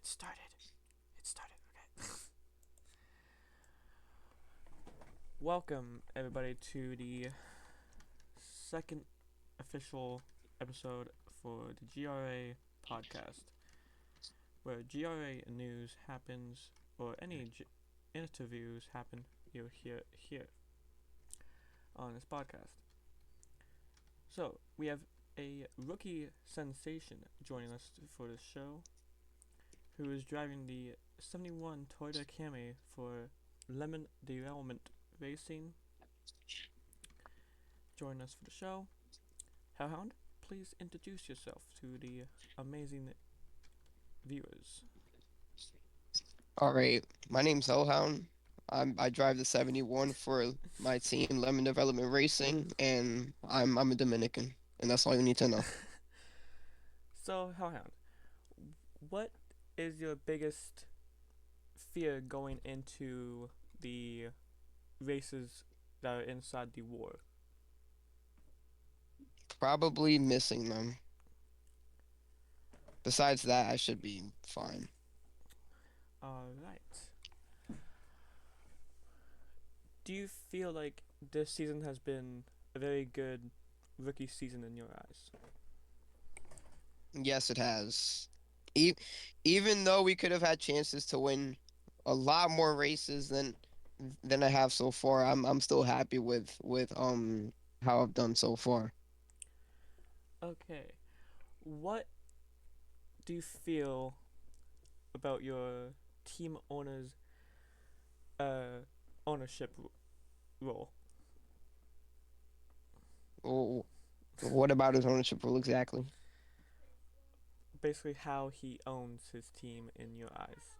started. It started. Okay. Welcome everybody to the second official episode for the GRA podcast, where GRA news happens or any interviews happen. You'll hear here on this podcast. So we have a rookie sensation joining us for this show, who is driving the 71 Toyota Camry for Lemon Derailment Racing. Join us for the show. Hellhound, please introduce yourself to the amazing viewers. All right, my name's Hellhound. I drive the 71 for my team, Lemon Development Racing, and I'm a Dominican, and that's all you need to know. So, Hellhound, what is your biggest fear going into the races that are inside the war? Probably missing them. Besides that, I should be fine. Alright. Do you feel like this season has been a very good rookie season in your eyes? Yes, it has. E Even though we could have had chances to win a lot more races than I have so far, I'm still happy with how I've done so far. Okay. What do you feel about your team owner's uh, ownership role? Oh, what about his ownership rule exactly? Basically, how he owns his team in your eyes.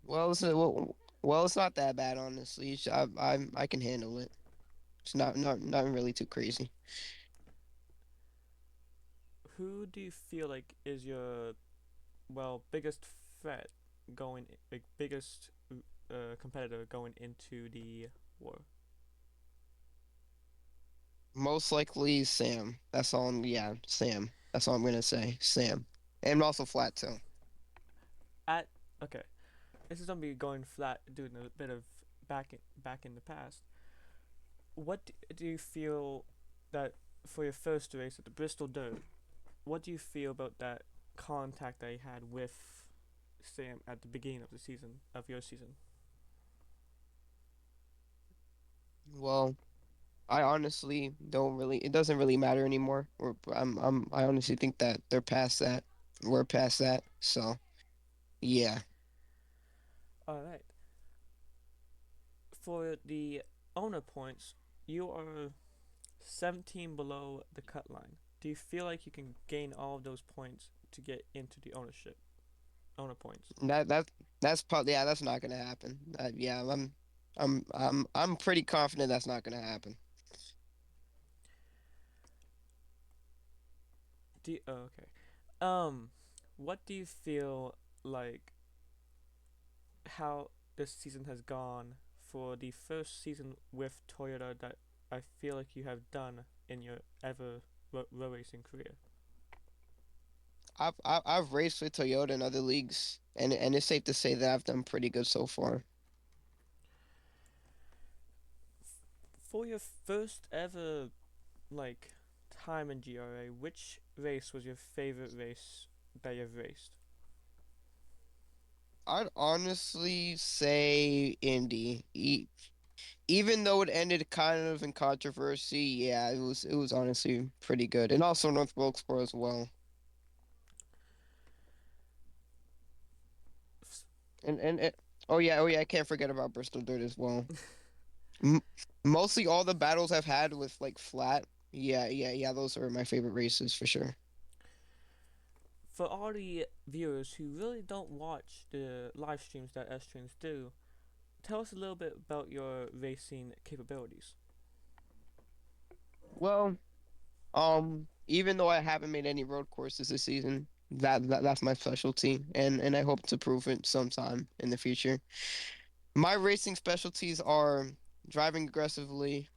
Well, it's not that bad, honestly. I can handle it. It's not really too crazy. Who do you feel like is your biggest threat going like biggest competitor going into the war? Most likely Sam. Yeah, Sam. That's all I'm gonna say. Sam. And also Flat too. At okay, this is gonna be going flat, doing a bit of back in the past. What do you feel that for your first race at the Bristol Dirt? What do you feel about that contact that you had with Sam at the beginning of the season of your season? Well, I honestly don't really. It doesn't really matter anymore. I honestly think that they're past that. We're past that. So yeah. All right. For the owner points, you are 17 below the cut line. Do you feel like you can gain all of those points to get into the owner points? That's probably yeah. That's not gonna happen. Yeah. I'm pretty confident that's not gonna happen. Okay. Um, what do you feel like how this season has gone for the first season with Toyota that I feel like you have done in your ever row racing career? I've raced with Toyota in other leagues, and it's safe to say that I've done pretty good so far. For your first ever like time in GRA, which race was your favorite race that you've raced? I'd honestly say Indy. Even though it ended kind of in controversy, yeah, it was honestly pretty good, and also North Wilkesboro as well. And oh yeah, I can't forget about Bristol Dirt as well. M Mostly all the battles I've had with like flat, yeah, those are my favorite races for sure. For all the viewers who really don't watch the live streams that S streams do, tell us a little bit about your racing capabilities. Well, even though I haven't made any road courses this season, that's my specialty, and I hope to prove it sometime in the future. My racing specialties are driving aggressively,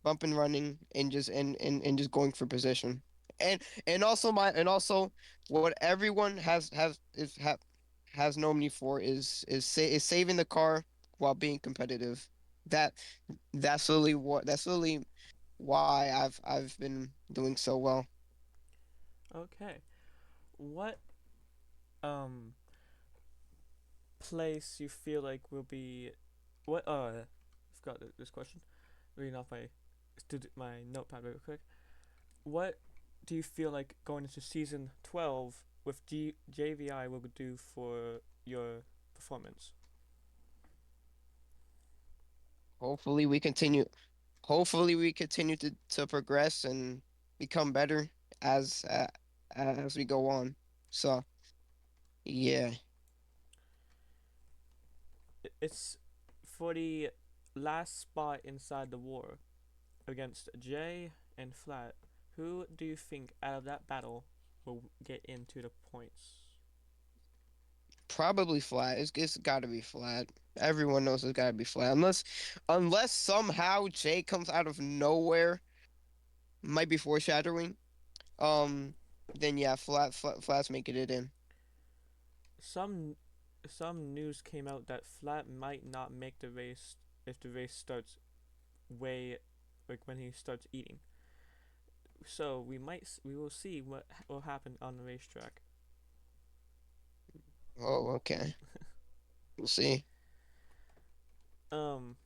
bump and running, and just going for position. and also what everyone has known me for is saving the car while being competitive. That that's really why I've been doing so well. Okay. What um place you feel like will be what I forgot this question. Reading off my notepad real quick. What do you feel like going into season 12 with JVI will do for your performance? Hopefully we continue hopefully we continue to progress and become better as uh, as we go on. So, yeah. It's for the last spot inside the war against Jay and Flat. Who do you think out of that battle will get into the points? Probably flat. It's got to be flat. Everyone knows it's got to be flat. Unless somehow Jay comes out of nowhere, might be foreshadowing. Um, then yeah, flats making it in. Some some news came out that Flat might not make the race if the race starts way like when he starts eating. So we will see what will happen on the racetrack. Oh, okay. We'll see. Um,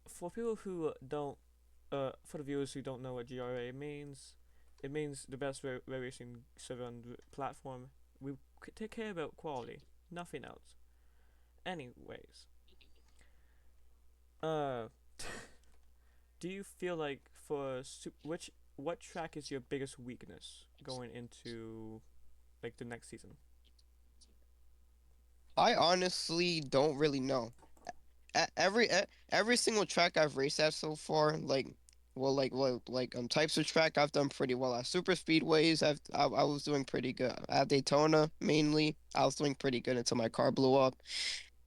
for people who don't, for the viewers who don't know what GRA means, it means the best racing server on the platform. We take care about quality, nothing else. Anyways, uh, do you feel like which what track is your biggest weakness going into like the next season? I honestly don't really know. Every single track I've raced at so far, types of track I've done pretty well at. Super speedways, I was doing pretty good at Daytona mainly. I was doing pretty good until my car blew up.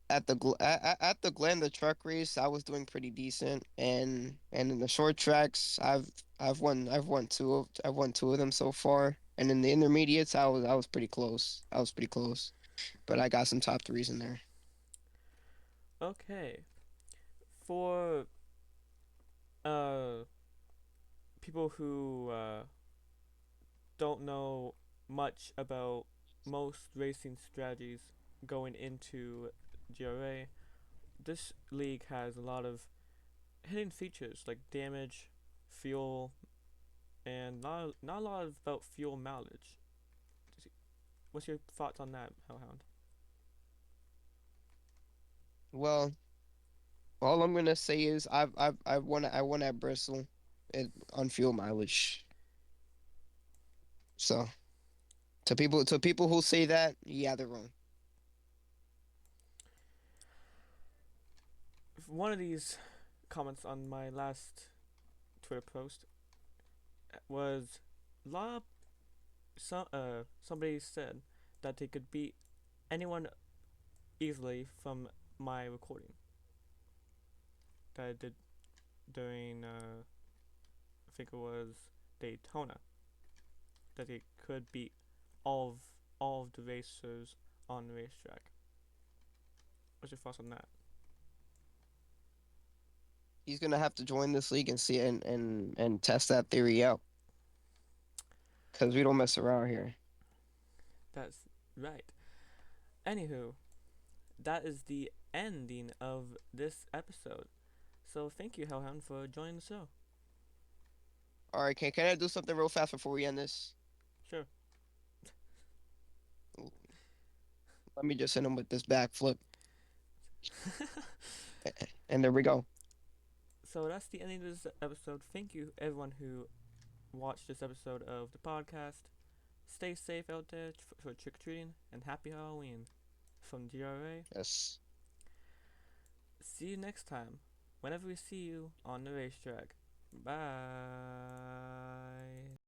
At the Glen, the truck race, I was doing pretty decent, and in the short tracks, I've won two of them so far, and in the intermediates, I was pretty close. I was pretty close, but I got some top threes in there. Okay, for uh people who don't know much about most racing strategies going into GRA, this league has a lot of hidden features like damage, fuel, and not a lot about fuel mileage. What's your thoughts on that, Hellhound? Well, all I'm gonna say is I won at Bristol, on fuel mileage. So to people who say that, yeah, they're wrong. One of these comments on my last Twitter post was la somebody said that they could beat anyone easily from my recording that I did during I think it was Daytona, that they could beat all of the racers on the racetrack. What's your thoughts on that? He's gonna have to join this league and see and test that theory out, because we don't mess around here. That's right. Anywho, that is the ending of this episode. So thank you, Hellhound, for joining the show. All right, can I do something real fast before we end this? Sure. Let me just hit him with this backflip, and there we go. So that's the ending of this episode. Thank you, everyone who watched this episode of the podcast. Stay safe out there for trick or treating, and happy Halloween from GRA. Yes. See you next time, whenever we see you on the racetrack. Bye.